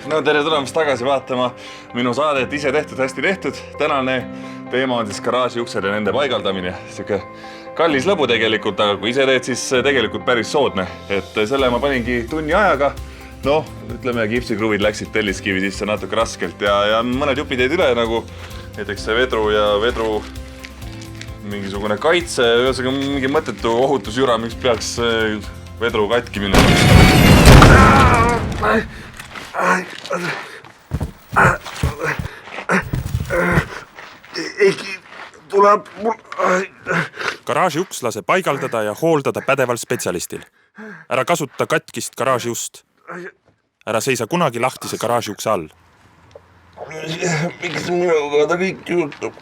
No tere tulemast tagasi vaatama minu saadet Ise tehtud, hästi tehtud. Tänane teema on siis garaaži uksed ja nende paigaldamine. Siuke kallis lõbu tegelikult, aga kui ise teed, siis tegelikult päris soodne. Et selle ma paningi tunni ajaga. No, ütleme, kipsikruvid läksid telliskivi sisse natuke raskelt ja mõned jupid jäid üle, nagu näiteks see vedru mingisugune kaitse, ühesõnaga mingi mõttetu ohutusjura, miks peaks vedru katki minema. Eiki tuleb mul... Garaaži uks lase paigaldada ja hooldada pädeval spetsialistil. Ära kasuta katkist garaaži ust. Ära seisa kunagi lahtise garaaži ukse all. Miks minuga ta kõik juhtub?